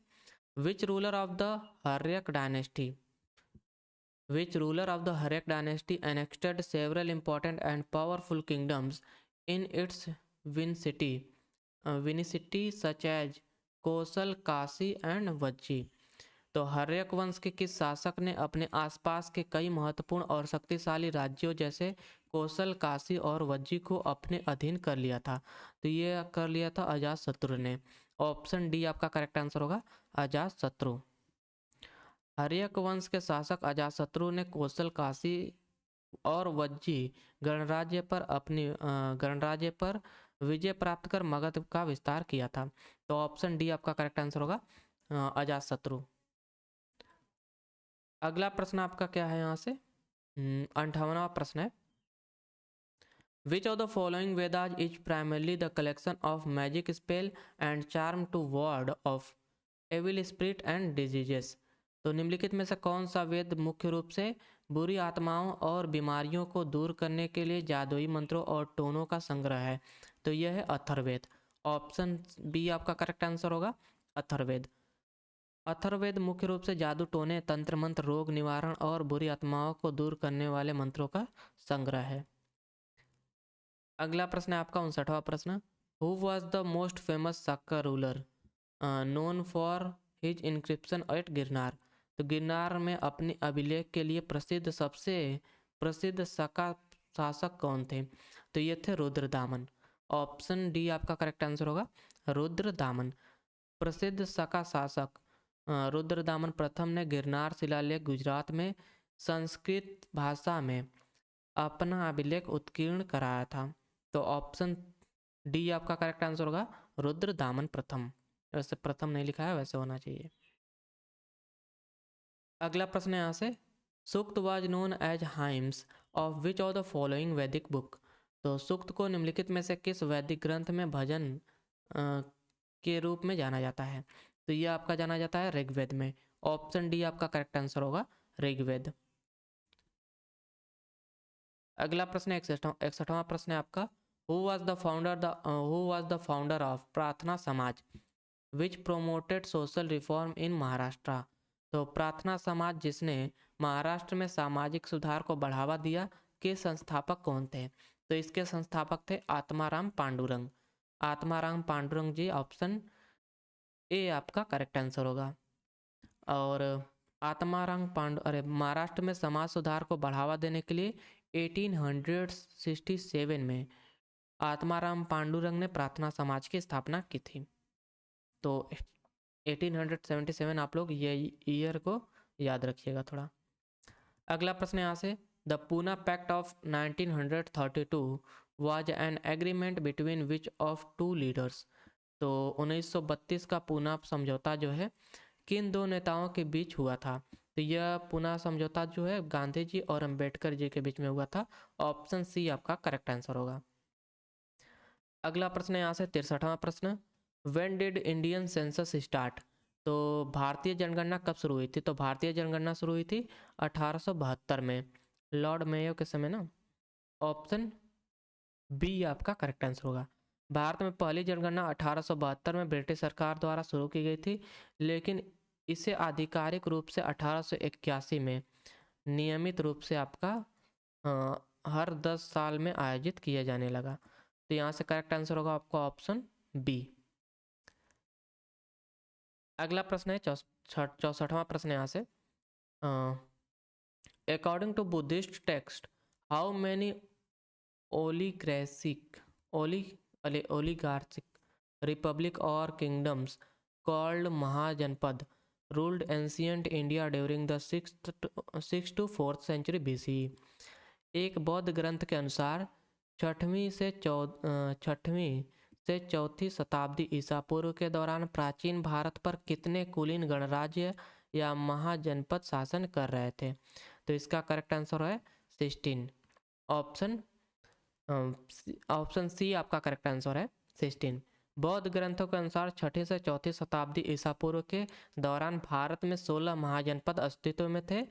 which ruler of the Haryanka dynasty annexed several important and powerful kingdoms in its vicinity such as Kaushal, Kashi and Vajji? तो हर्यक वंश के किस शासक ने अपने आसपास के कई महत्वपूर्ण और शक्तिशाली राज्यों जैसे कौशल, काशी और वज्जी को अपने अधीन कर लिया था? तो ये कर लिया था अजातशत्रु ने। ऑप्शन डी आपका करेक्ट आंसर होगा, अजातशत्रु। हर्यक वंश के शासक अजातशत्रु ने कौशल, काशी और वज्जी गणराज्य पर विजय प्राप्त कर मगध का विस्तार किया था। तो ऑप्शन डी आपका करेक्ट आंसर होगा, अजातशत्रु। अगला प्रश्न आपका क्या है यहाँ से 58वां प्रश्न है, which of the following Vedas is primarily the collection of magic spell and charm to ward off evil spirit and diseases? तो निम्नलिखित में से कौन सा वेद मुख्य रूप से बुरी आत्माओं और बीमारियों को दूर करने के लिए जादुई मंत्रों और टोनों का संग्रह है? तो यह है अथर्ववेद। ऑप्शन बी आपका करेक्ट आंसर होगा, अथर्ववेद। अथर्ववेद मुख्य रूप से जादू, टोने, तंत्र मंत्र, रोग निवारण और बुरी आत्माओं को दूर करने वाले मंत्रों का संग्रह है। अगला प्रश्न है आपका 59वां प्रश्न, who was the most famous Saka ruler known for his inscription at Girnar? तो गिरनार में अपने अभिलेख के लिए सबसे प्रसिद्ध सक्का शासक कौन थे? तो ये थे रुद्रदामन। ऑप्शन डी आपका करेक्ट आंसर होगा, रुद्रदामन। प्रसिद्ध सक्का शासक रुद्रदामन प्रथम ने गिरनार शिलालेख गुजरात में संस्कृत भाषा में अपना अभिलेख उत्कीर्ण कराया था। तो ऑप्शन डी आपका करेक्ट आंसर होगा, रुद्रदामन प्रथम। वैसे प्रथम नहीं लिखा है, वैसे होना चाहिए। अगला प्रश्न है यहाँ से, sukta was known as hymns of which of the following Vedic book? तो सूक्त को निम्नलिखित में से किस वैदिक ग्रंथ में भजन के रूप में जाना जाता है? तो यह आपका जाना जाता है ऋग्वेद में। ऑप्शन डी आपका करेक्ट आंसर होगा, ऋग्वेद। अगला प्रश्न है 61वां प्रश्न है आपका, who was the founder of Prarthana Samaj which promoted social reform in Maharashtra? तो प्रार्थना समाज जिसने महाराष्ट्र में सामाजिक सुधार को बढ़ावा दिया के संस्थापक कौन थे? तो इसके संस्थापक थे आत्माराम पांडुरंग। आत्माराम पांडुरंग जी, ऑप्शन ए आपका करेक्ट आंसर होगा। और महाराष्ट्र में समाज सुधार को बढ़ावा देने के लिए 1867 में आत्माराम पांडुरंग ने प्रार्थना समाज की स्थापना की थी। तो 1877 आप लोग ये ईयर को याद रखिएगा थोड़ा। अगला प्रश्न यहाँ से, the Poona pact of 1932 was an agreement between which of two leaders. तो 1932 का पूना समझौता जो है किन दो नेताओं के बीच हुआ था? तो यह पुनः समझौता जो है गांधी जी और अंबेडकर जी के बीच में हुआ था। ऑप्शन सी आपका करेक्ट आंसर होगा। अगला प्रश्न यहाँ से 63वां प्रश्न, when did Indian census start? तो भारतीय जनगणना कब शुरू हुई थी? तो भारतीय जनगणना शुरू हुई थी 1872 में, लॉर्ड मेयो के समय ना। ऑप्शन बी आपका करेक्ट आंसर होगा। भारत में पहली जनगणना 1872 में ब्रिटिश सरकार द्वारा शुरू की गई थी, लेकिन इसे आधिकारिक रूप से 1881 में नियमित रूप से आपका हर 10 साल में आयोजित किया जाने लगा। तो यहाँ से करेक्ट आंसर होगा आपका ऑप्शन बी। अगला प्रश्न है 64वां प्रश्न यहाँ से, according to Buddhist text how many oligarchic republic or kingdoms called Mahajanapada ruled ancient India during the 6th to 4th century BCE? एक बौद्ध ग्रंथ के अनुसार छठवीं से चौथी शताब्दी ईसा पूर्व के दौरान प्राचीन भारत पर कितने कुलीन गणराज्य या महाजनपद शासन कर रहे थे? तो इसका करेक्ट आंसर है 16। ऑप्शन सी आपका करेक्ट आंसर है 16। बौद्ध ग्रंथों के अनुसार छठी से चौथी शताब्दी ईसा पूर्व के दौरान भारत में 16 महाजनपद अस्तित्व में थे,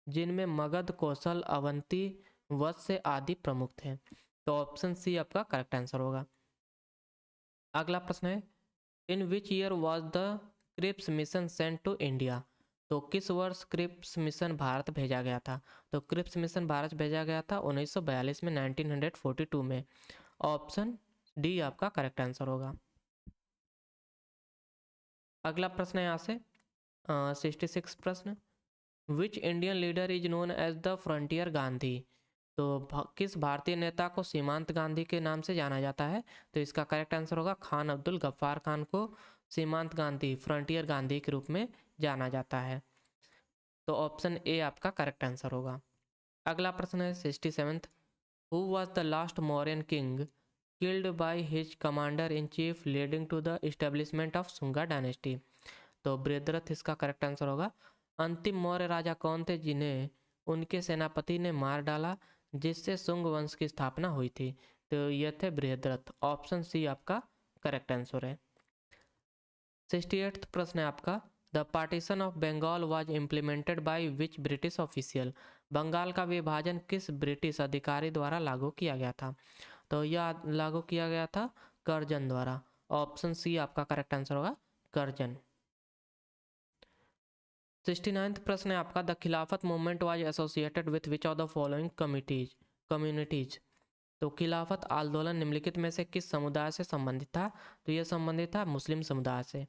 जिनमें मगध, कौशल, अवंती, वत्स्य आदि प्रमुख थे। तो ऑप्शन सी आपका करेक्ट आंसर होगा। अगला प्रश्न है, in which year was the Cripps mission sent to India? तो किस वर्ष क्रिप्स मिशन भारत भेजा गया था? तो क्रिप्स मिशन भारत भेजा गया था 1942 में, 1942 में। ऑप्शन डी आपका करेक्ट आंसर होगा। अगला प्रश्न है यहाँ से 66 प्रश्न, which Indian leader is known as the frontier Gandhi? तो किस भारतीय नेता को सीमांत गांधी के नाम से जाना जाता है? तो इसका करेक्ट आंसर होगा खान अब्दुल गफ्फार खान को सीमांत गांधी, फ्रंटियर गांधी के रूप में जाना जाता है। तो ऑप्शन ए आपका करेक्ट आंसर होगा। अगला प्रश्न है 67th, who was the last Mauryan king killed by his commander in chief leading to the establishment of Sunga dynasty? तो बृहद्रथ इसका करेक्ट आंसर होगा। अंतिम मौर्य राजा कौन थे जिन्हें उनके सेनापति ने मार डाला, जिससे सुंग वंश की स्थापना हुई थी? तो ये थे बृहद्रथ। ऑप्शन सी आपका करेक्ट आंसर है। 68th प्रश्न है आपका, the partition of Bengal was implemented by which British official? Bengal का विभाजन किस ब्रिटिश अधिकारी द्वारा लागू किया गया था? तो यह लागू किया गया था कर्जन द्वारा। ऑप्शन सी आपका करेक्ट आंसर होगा कर्जन। 69th प्रश्न है आपका, the Khilafat movement was associated with which of the following communities? तो खिलाफत आंदोलन निम्नलिखित में से किस समुदाय से संबंधित था? तो यह संबंधित था मुस्लिम समुदाय से।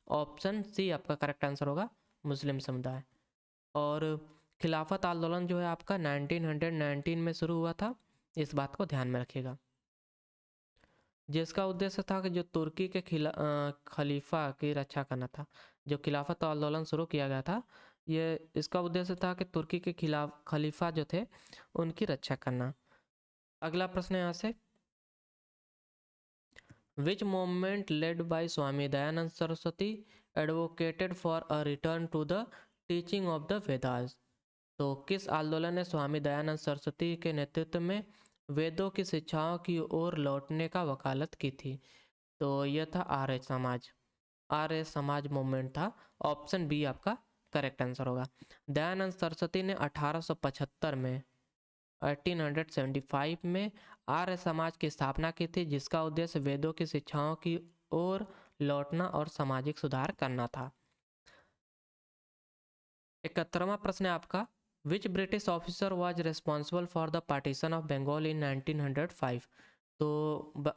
ऑप्शन सी आपका करेक्ट आंसर होगा मुस्लिम समुदाय। और खिलाफत आंदोलन जो है आपका 1919 में शुरू हुआ था, इस बात को ध्यान में रखिएगा, जिसका उद्देश्य था कि जो तुर्की के खलीफा की रक्षा करना था। जो खिलाफत आंदोलन शुरू किया गया था, ये इसका उद्देश्य था कि तुर्की के खिलाफ खलीफा जो थे उनकी रक्षा करना। अगला प्रश्न यहाँ से, which movement led by Swami Dayanand Saraswati advocated for a return to the teaching of the Vedas? तो किस आंदोलन ने स्वामी दयानंद सरस्वती के नेतृत्व में वेदों की शिक्षाओं की ओर लौटने का वकालत की थी? तो यह था आर्य समाज मूवमेंट था। ऑप्शन बी आपका करेक्ट आंसर होगा। दयानंद सरस्वती ने 1875 में 1875 में आर्य समाज की स्थापना की थी, जिसका उद्देश्य वेदों की शिक्षाओं की ओर लौटना और सामाजिक सुधार करना था। 71वां प्रश्न है आपका, which British officer was responsible for the partition of Bengal in 1905? तो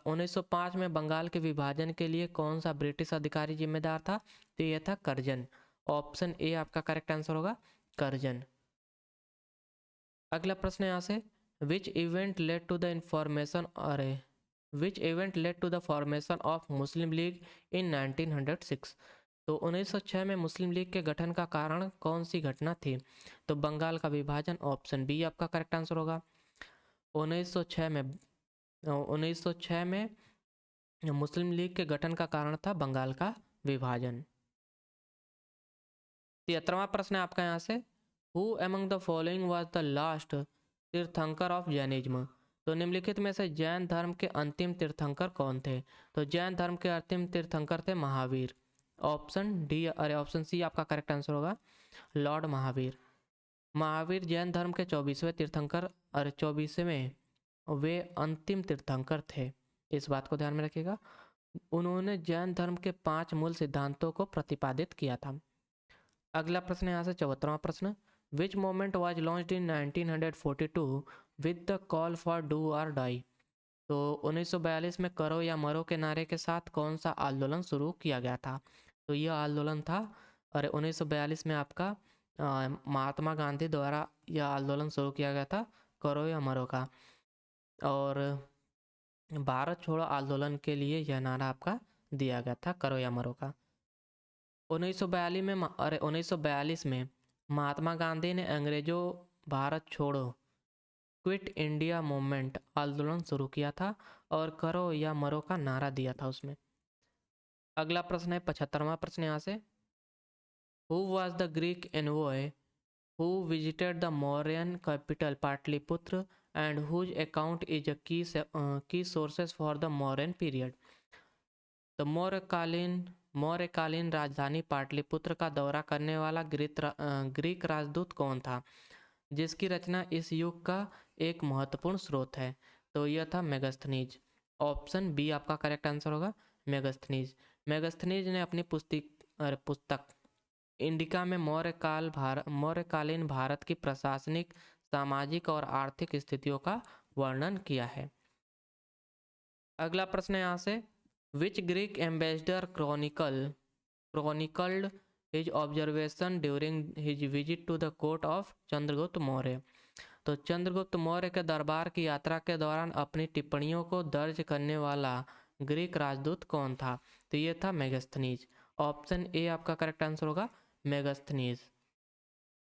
1905 में बंगाल के विभाजन के लिए कौन सा ब्रिटिश अधिकारी जिम्मेदार था? तो यह था कर्जन। ऑप्शन ए आपका करेक्ट आंसर होगा कर्जन। अगला प्रश्न यहाँ से, which event led to the formation of Muslim League in 1906? तो 1906 में मुस्लिम लीग के गठन का कारण कौन सी घटना थी? तो बंगाल का विभाजन। ऑप्शन बी आपका करेक्ट आंसर होगा। 1906 में 1906 में मुस्लिम लीग के गठन का कारण था बंगाल का विभाजन। 73वां प्रश्न है आपका यहाँ से, who among the following was the last तीर्थंकर ऑफ जैनिज्म। तो निम्नलिखित में से जैन धर्म के अंतिम तीर्थंकर कौन थे। तो जैन धर्म के अंतिम तीर्थंकर थे महावीर। ऑप्शन डी, अरे ऑप्शन सी आपका करेक्ट आंसर होगा, लॉर्ड महावीर। महावीर जैन धर्म के 24वें तीर्थंकर, अरे 24वें वे अंतिम तीर्थंकर थे, इस बात को ध्यान में रखिएगा। उन्होंने जैन धर्म के 5 मूल सिद्धांतों को प्रतिपादित किया था। अगला प्रश्न यहाँ से 74वां प्रश्न, विच movement was launched in 1942 with the call for do और डाई। तो 1942 में करो या मरो के नारे के साथ कौन सा आंदोलन शुरू किया गया था। तो यह आंदोलन था, अरे 1942 में आपका महात्मा गांधी द्वारा यह आंदोलन शुरू किया गया था, करो या मरो का। और भारत छोड़ो आंदोलन के लिए यह नारा आपका दिया गया था, करो या मरो का। 1942 में महात्मा गांधी ने अंग्रेजों भारत छोड़ो क्विट इंडिया मूवमेंट आंदोलन शुरू किया था और करो या मरो का नारा दिया था उसमें। अगला प्रश्न है 75वां प्रश्न यहाँ से, who was the Greek envoy who visited the Mauryan capital Pataliputra and whose account is a key sources for the Mauryan period. तो मौर्यकालीन राजधानी पाटलिपुत्र का दौरा करने वाला ग्रीक राजदूत कौन था, जिसकी रचना इस युग का एक महत्वपूर्ण स्रोत है। तो यह था मेगास्थनीज। ऑप्शन बी आपका करेक्ट आंसर होगा, मेगास्थनीज। मेगास्थनीज ने अपनी पुस्तक इंडिका में मौर्यकालीन भारत की प्रशासनिक, सामाजिक और आर्थिक स्थितियों का वर्णन किया है। अगला प्रश्न है यहाँ से, which Greek ambassador chronicled his observation during his visit to the court of Chandragupta Maurya. तो चंद्रगुप्त मौर्य के दरबार की यात्रा के दौरान अपनी टिप्पणियों को दर्ज करने वाला ग्रीक राजदूत कौन था। तो ये था मेगास्थनीज। ऑप्शन ए आपका करेक्ट आंसर होगा, मेगास्थनीज।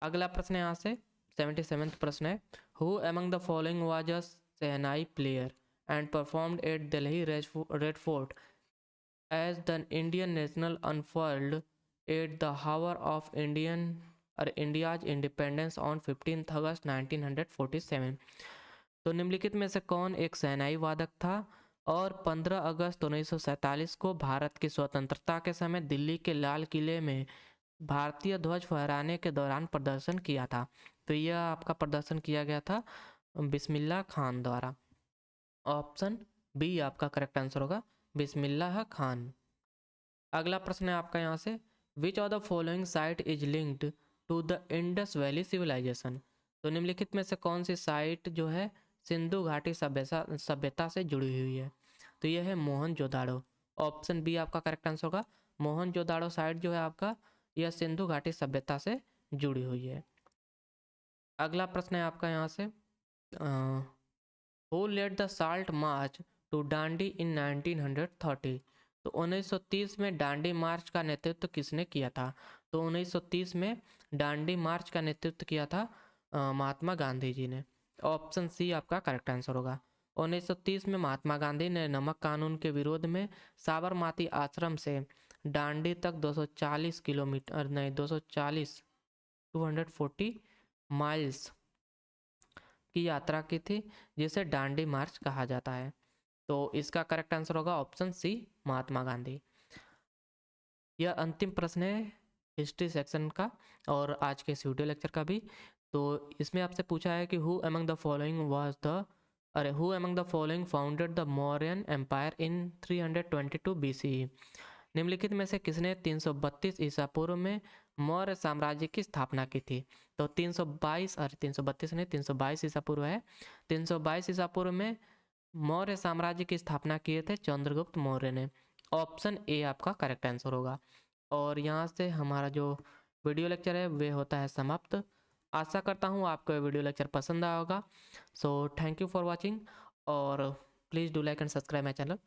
अगला प्रश्न यहाँ से 77वां प्रश्न है, who among the following was a shehnai player and performed eight Delhi red fort as the Indian national unfurled at the hour of India's independence on 15th August 1947। तो निम्नलिखित में से कौन एक शहनाई वादक था और 15 अगस्त 1947 को भारत की स्वतंत्रता के समय दिल्ली के लाल किले में भारतीय ध्वज फहराने के दौरान प्रदर्शन किया था। तो यह आपका प्रदर्शन किया गया था बिस्मिल्लाह खान द्वारा। ऑप्शन बी आपका करेक्ट आंसर होगा, बिस्मिल्लाह खान। अगला प्रश्न है आपका यहाँ से, which of the following site is linked to the Indus valley civilization. तो निम्नलिखित में से कौन सी साइट जो है सिंधु घाटी सभ्यता से जुड़ी हुई है। तो यह है मोहनजोदाड़ो। ऑप्शन बी आपका करेक्ट आंसर होगा, मोहनजोदाड़ो साइट जो है आपका यह सिंधु घाटी सभ्यता से जुड़ी हुई है। अगला प्रश्न है आपका यहाँ से, who led the salt march to Dandi in 1930। तो 1930 में डांडी मार्च का नेतृत्व किसने किया था। तो 1930 में डांडी मार्च का नेतृत्व किया था महात्मा गांधी जी ने। ऑप्शन सी आपका करेक्ट आंसर होगा। 1930 में महात्मा गांधी ने नमक कानून के विरोध में साबरमती आश्रम से डांडी तक 240 किलोमीटर नहीं 240 माइल्स की यात्रा की थी, जिसे डांडी मार्च कहा जाता है। तो इसका करेक्ट आंसर होगा ऑप्शन सी, महात्मा गांधी। यह अंतिम प्रश्न है हिस्ट्री सेक्शन का और आज के इस वीडियो लेक्चर का भी। तो इसमें आपसे पूछा है कि who among the following founded the Mauryan empire in 322 BCE। निम्नलिखित में से किसने 332 ईसा पूर्व में मौर्य साम्राज्य की स्थापना की थी। तो 322 ईसा पूर्व है। 322 ईसा पूर्व में मौर्य साम्राज्य की स्थापना किए थे चंद्रगुप्त मौर्य ने। ऑप्शन ए आपका करेक्ट आंसर होगा। और यहाँ से हमारा जो वीडियो लेक्चर है वह होता है समाप्त। आशा करता हूँ आपको ये वीडियो लेक्चर पसंद आया होगा। So thank you for watching और please do like and subscribe my channel.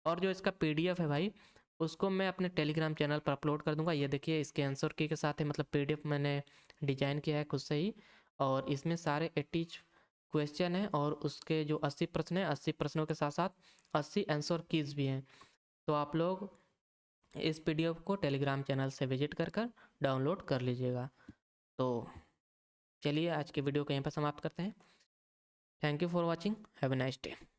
और जो इसका PDF है भाई, उसको मैं अपने टेलीग्राम चैनल पर अपलोड कर दूंगा। ये देखिए इसके आंसर की के साथ है, मतलब PDF मैंने डिजाइन किया है खुद से ही। और इसमें सारे 80 क्वेश्चन है और उसके जो 80 प्रश्न हैं, 80 प्रश्नों के साथ साथ 80 आंसर कीज भी हैं। तो आप लोग इस पीडीएफ को टेलीग्राम चैनल से विजिट कर डाउनलोड कर लीजिएगा। तो चलिए आज के वीडियो को यहीं पर समाप्त करते हैं। Thank you for watching, have a nice day.